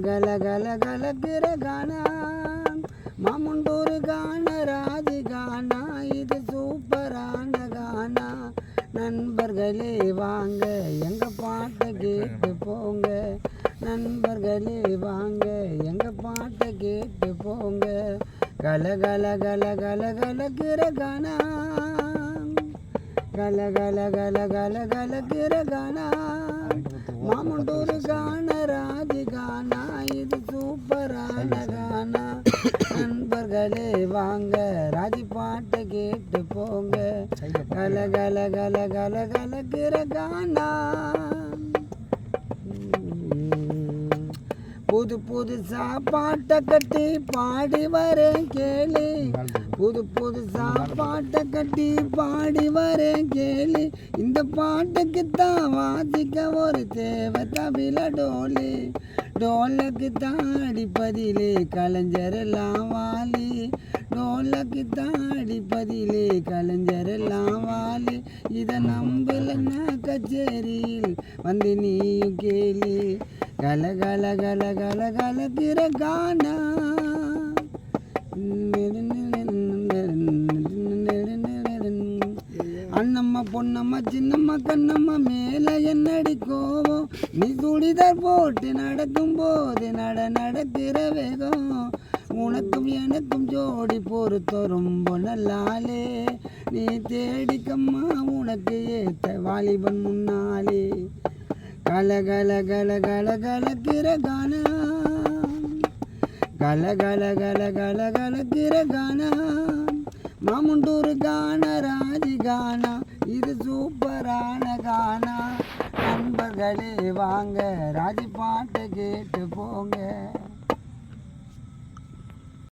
கல கல கலக்கிற கானா மாமுண்டூர் கான ராஜி கானா இது சூப்பரான கானா நண்பர்களே வாங்க எங்க பாட்டை கேட்டு போங்க நண்பர்களே வாங்க எங்க பாட்டை கேட்டு போங்க கல கல கல கல கலக்கிற கானா கல கல கல கல கலக்கிற கானா மாமுண்டூர் கான ராஜி கானா இது சூப்பரான கானா நண்பர்களே வாங்க ராஜி பாட்டை கேட்டு போங்க கல கல கல கல கலக்கிற கானா புது புது சாப்பாட்டை கட்டி பாடி வரேன் கேளு புது புது சாப்பாட்டை கட்டி பாடி வரேன் கேளு இந்த பாட்டுக்கு தான் வாசிக்க ஒரு தேவை தவில டோலு டோலுக்கு தான் அடிப்பதிலே கலைஞரெல்லாம் வாலி டோலுக்கு தான் அடிப்பதிலே கலைஞரெல்லாம் வாலி இதை நம்பலன்னா கச்சேரியில் வந்து நீயும் கேளு கல கல கல கல கலக்கிற கானா அண்ணம்மா பொன்னம்மா சின்னம்மா கண்ணம்மா மேல என்னடி கோவம் நீ துடிதார் போட்டு நடக்கும் போது நடக்கிற வேகம் உனக்கும் எனக்கும் ஜோடி பொறுத்த ரொம்ப நல்லாலே நீ தேடிக்கம்மா உனக்கு ஏத்த வாலிபன் முன்னாலே கல கல கல கல கலக்கிற கானா கல கல கல கல கலக்கிற கானா மாமுண்டூர் கான ராஜி கானா இது சூப்பரான கானா நண்பர்களே வாங்க ராஜி பாட்டை கேட்டு போங்க